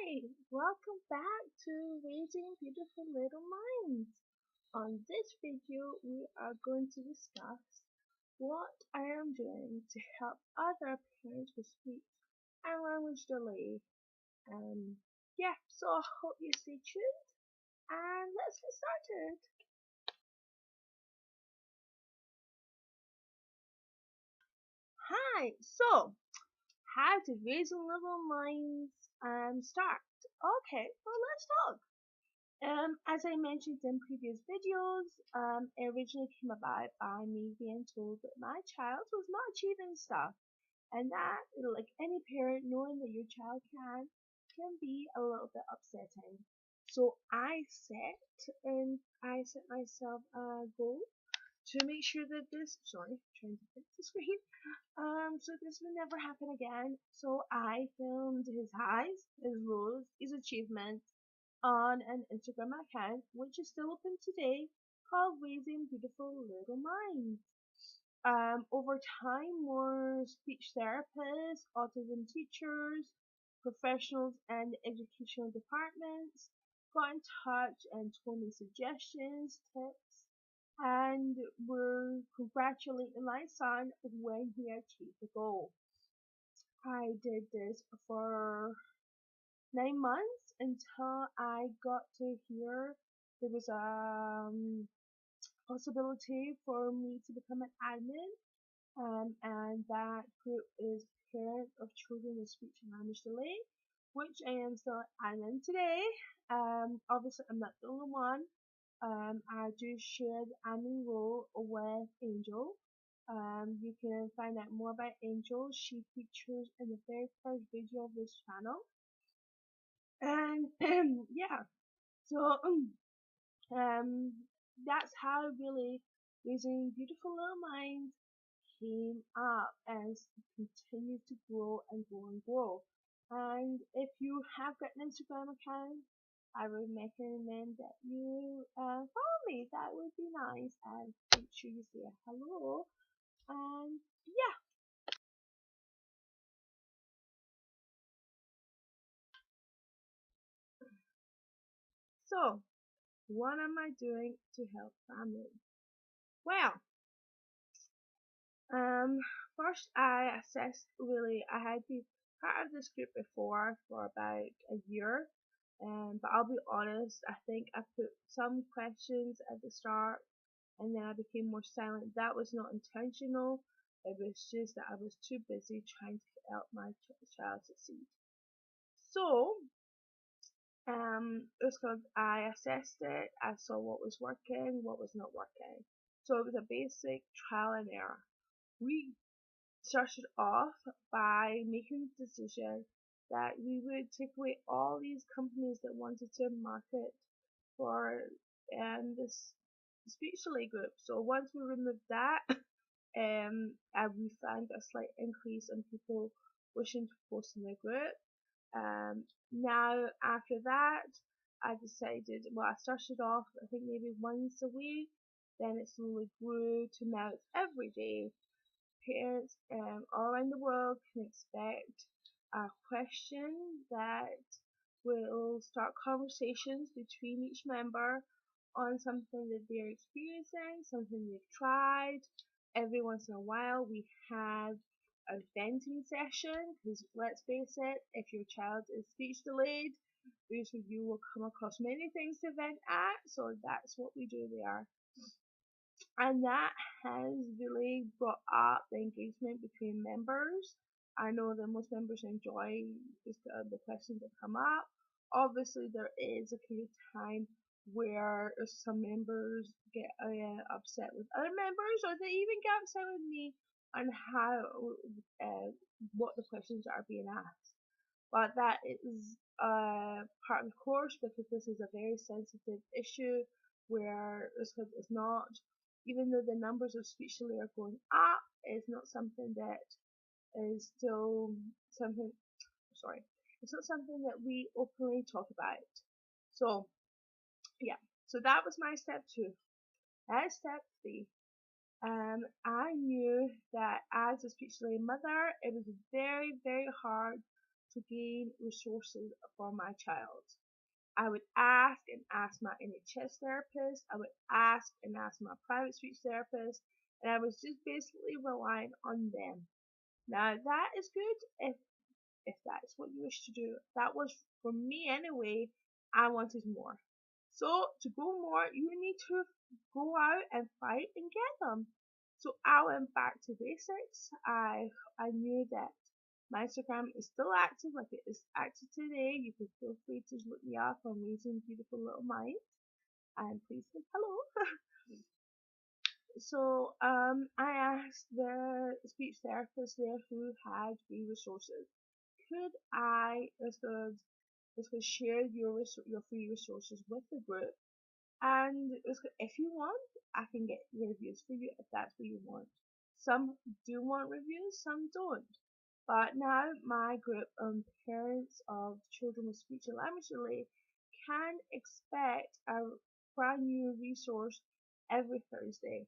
Hi, welcome back to Raising Beautiful Little Minds. On this video, we are going to discuss what I am doing to help other parents with speech and language delay. Um, so I hope you stay tuned and let's get started. Hi, so how did Raising Little Minds start? Okay, well let's talk. As I mentioned in previous videos, it originally came about by me being told that my child was not achieving stuff, and that, like any parent, knowing that your child can be a little bit upsetting. So I set myself a goal to make sure that this. Sorry, trying to fix the screen. So this will never happen again. So I filmed his highs, his lows, his achievements on an Instagram account, which is still open today, called Raising Beautiful Little Minds. Over time, more speech therapists, autism teachers, professionals, and educational departments got in touch and told me suggestions, tips, and were congratulating my son when he achieved the goal. I did this for 9 months until I got to hear there was a possibility for me to become an admin, and that group is Parents of Children with Speech and Language Delay, which I am still admin today. Obviously, I'm not the only one. I do share the admin role with Angel. You can find out more about Angel. She features in the very first video of this channel. And yeah, so um, that's how really Raising Beautiful Little Minds came up and continues to grow and grow and grow. And if you have got an Instagram account, I would recommend that you follow me. That would be nice. And make sure you say hello. And yeah, so what am I doing to help families? Well, Um, first I assessed really, I had been part of this group before for about a year, but I'll be honest, I think I put some questions at the start and then I became more silent. That was not intentional, it was just that I was too busy trying to help my child succeed. So, it was called, I assessed it, I saw what was working, what was not working. So it was a basic trial and error. We started off by making the decision that we would take away all these companies that wanted to market for this speech delay group. So once we removed that, we found a slight increase in people wishing to post in the group. Now after that, I decided, well, I started off I think maybe once a week, then it slowly grew to now it's every day. Parents all around the world can expect a question that will start conversations between each member on something that they're experiencing, something they've tried. Every once in a while, we have a venting session because let's face it, if your child is speech delayed, you will come across many things to vent at, so that's what we do there. And that has really brought up the engagement between members. I know that most members enjoy just the questions that come up. Obviously, there is a period of time where some members get upset with other members, or they even get upset with me on how what the questions are being asked. But that is part of the course because this is a very sensitive issue where it's not, even though the numbers of speech delay are going up, it's not something that is still something, sorry, it's not something that we openly talk about. So, yeah, so that was my step 2. As step 3, I knew that as a speech delay mother, it was very, very hard to gain resources for my child. I would ask and ask my NHS therapist, I would ask and ask my private speech therapist, and I was just basically relying on them. Now that is good if that is what you wish to do. That was for me anyway. I wanted more. So to go more, you need to go out and fight and get them. So I went back to basics. I knew that my Instagram is still active, like it is active today. You can feel free to look me up on Raising Beautiful Little Minds, and please say hello. So I asked the speech therapist there who had free resources. Could I let's share your free resources with the group, and if you want, I can get reviews for you if that's what you want. Some do want reviews, some don't. But now my group parents of children with speech and language delay can expect a brand new resource every Thursday.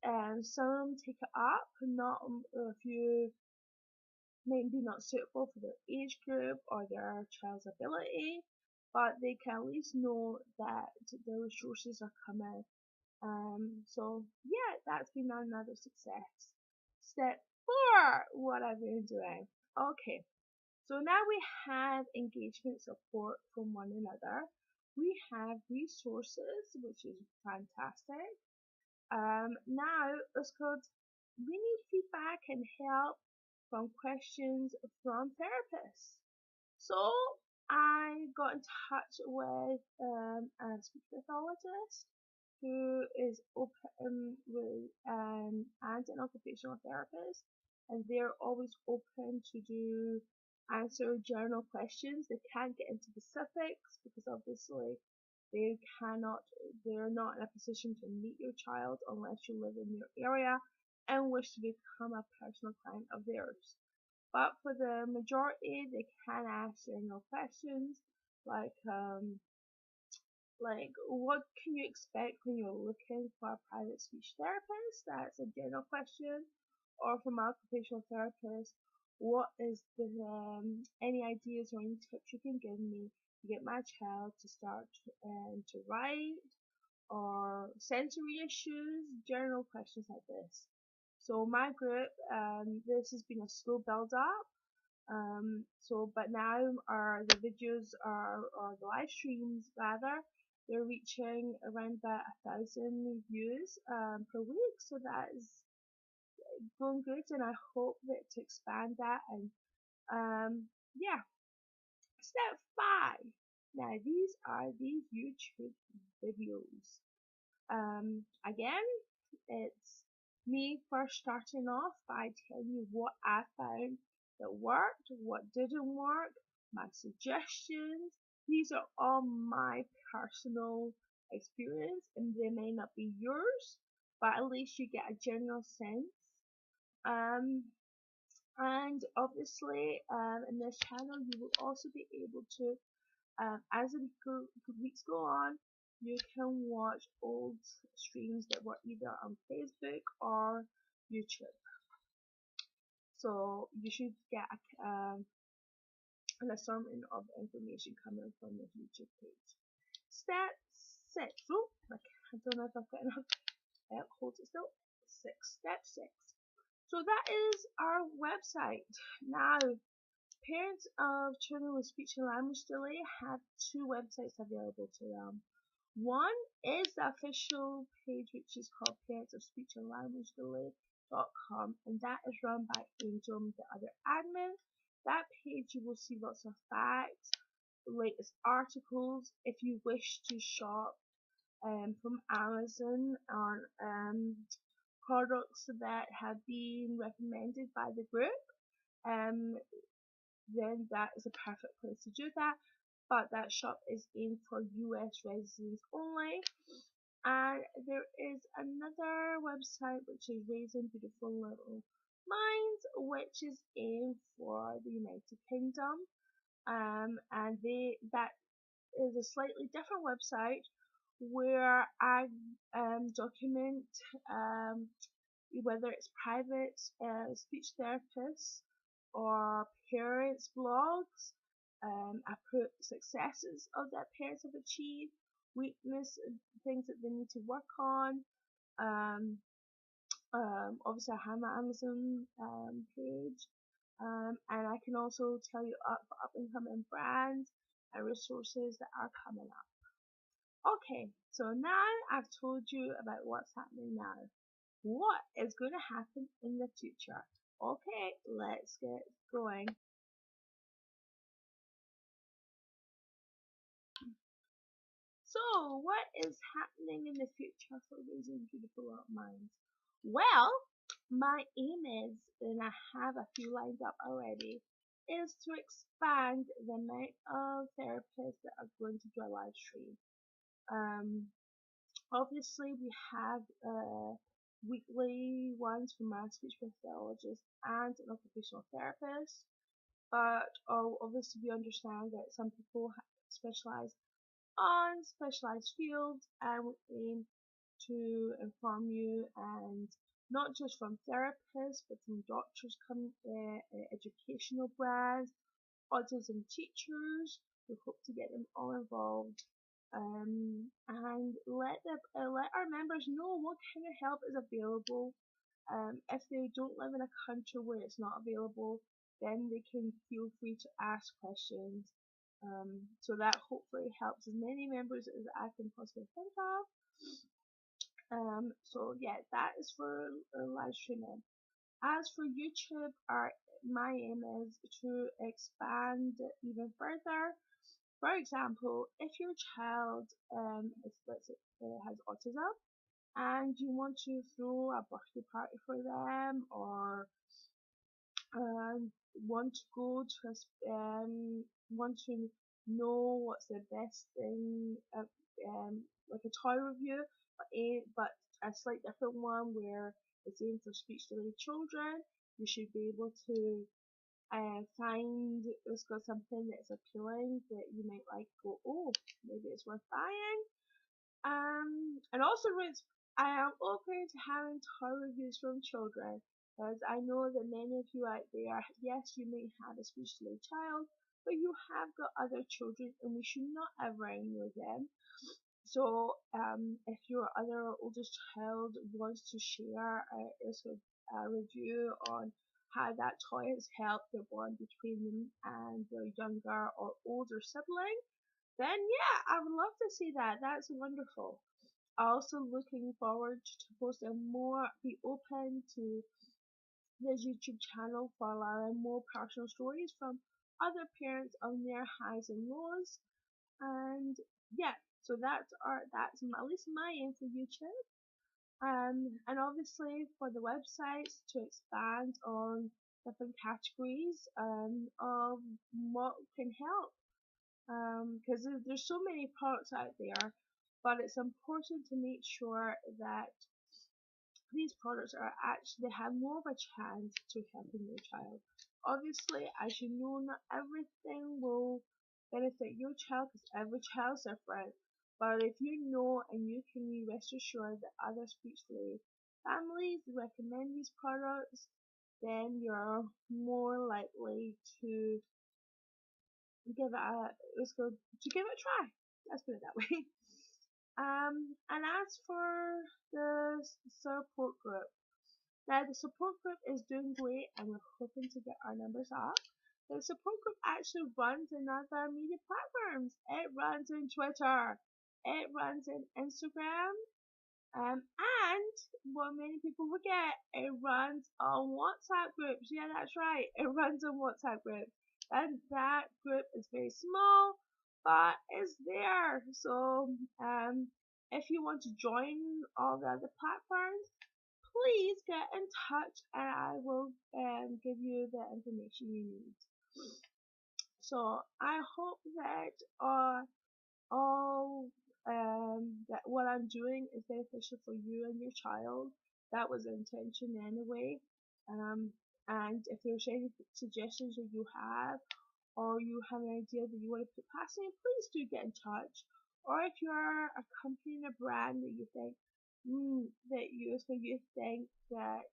And some take it up, not a few maybe not suitable for their age group or their child's ability, but they can at least know that the resources are coming. So yeah, that's been another success. Step 4, what I've been doing. Okay, so now we have engagement support from one another. We have resources, which is fantastic. Now it's called we need feedback and help from questions from therapists. So I got in touch with a speech pathologist who is open with and an occupational therapist, and they're always open to do answer general questions. They can't get into specifics because obviously they cannot, they're not in a position to meet your child unless you live in your area and wish to become a personal client of theirs. But for the majority, they can ask general questions like what can you expect when you're looking for a private speech therapist? That's a general question. Or from an occupational therapist, what is the any ideas or any tips you can give me to get my child to start to write, or sensory issues, general questions like this. So my group, this has been a slow build up. But now the videos or the live streams rather, they're reaching around about 1,000 views per week. So that is going good, and I hope that to expand that. And yeah, step 5. Now these are these YouTube videos. Again, it's me first starting off by telling you what I found that worked, what didn't work, my suggestions. These are all my personal experience, and they may not be yours, but at least you get a general sense. Um, and obviously, in this channel, you will also be able to, as the weeks go on, you can watch old streams that were either on Facebook or YouTube. So you should get an assortment of information coming from the YouTube page. Step 6. Oh, I don't know if I've got enough. Hold it still. 6. Step 6. So that is our website. Now, parents of children with speech and language delay have 2 websites available to them. One is the official page, which is called Parents of Speech and Language Delay.com, and that is run by Angel, the other admin. That page you will see lots of facts, latest articles. If you wish to shop from Amazon on products that have been recommended by the group, then that is a perfect place to do that. But that shop is aimed for US residents only. And there is another website which is Raising Beautiful Little Minds, which is aimed for the United Kingdom. And that is a slightly different website where I document whether it's private speech therapists or parents' blogs. I put successes of that parents have achieved, weakness, things that they need to work on. Um, Obviously, I have my Amazon page, and I can also tell you up and coming brands and resources that are coming up. Okay, so now I've told you about what's happening now. What is going to happen in the future? Okay, let's get going. So, what is happening in the future for Raising Beautiful Little Minds? Well, my aim is, and I have a few lined up already, is to expand the amount of therapists that are going to do a live stream. Um, Obviously, we have weekly ones from a speech pathologist and an occupational therapist, but obviously we understand that some people specialize on specialized fields, and we aim to inform you, and not just from therapists but from doctors, educational brands, autism teachers. We hope to get them all involved, and let our members know what kind of help is available. If they don't live in a country where it's not available, then they can feel free to ask questions. So that hopefully helps as many members as I can possibly think of. So yeah, that is for live streaming. As for YouTube, my aim is to expand even further. For example, if your child has autism and you want to throw a birthday party for them, or um, want to go to want to know what's the best thing, like a toy review, but a slight different one where it's aimed for speech delayed children. You should be able to find it's got something that's appealing that you might like. Go, oh, maybe it's worth buying. And also, I am open to having toy reviews from children, as I know that many of you out there, yes, you may have a speech delayed child, but you have got other children, and we should not ever ignore them. So, if your other oldest child wants to share a review on how that toy has helped the bond between them and their younger or older sibling, then yeah, I would love to see that. That's wonderful. Also looking forward to posting more, be open to this YouTube channel for allowing more personal stories from other parents on their highs and lows. And yeah, so that's at least my aim for YouTube. And obviously for the websites to expand on different categories of what can help, because there's so many products out there, but it's important to make sure that these products are actually have more of a chance to helping your child. Obviously, as you know, not everything will benefit your child because every child's different. But if you know and you can be rest assured that other speech delay families recommend these products, then you're more likely to give it a try. Let's put it that way. And as for the support group, now the support group is doing great, and we're hoping to get our numbers up. The support group actually runs in other media platforms. It runs in Twitter, it runs in Instagram, and what many people forget, it runs on WhatsApp groups. Yeah, that's right, it runs on WhatsApp groups. And that group is very small, but it's there. So, if you want to join all the other platforms, please get in touch and I will give you the information you need. So I hope that all that what I'm doing is beneficial for you and your child. That was the intention anyway. Um, and if there's any suggestions that you have, or you have an idea that you want to put past me, please do get in touch. Or if you're a company and a brand that you think that you think that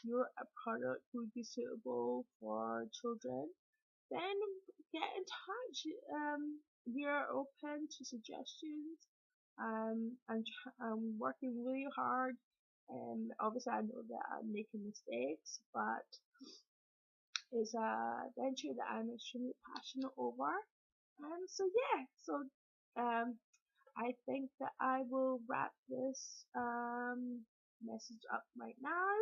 your product would be suitable for children, then get in touch. We are open to suggestions. I'm working really hard. Obviously, I know that I'm making mistakes, but it's a venture that I'm extremely passionate over. So yeah, um, I think that I will wrap this message up right now.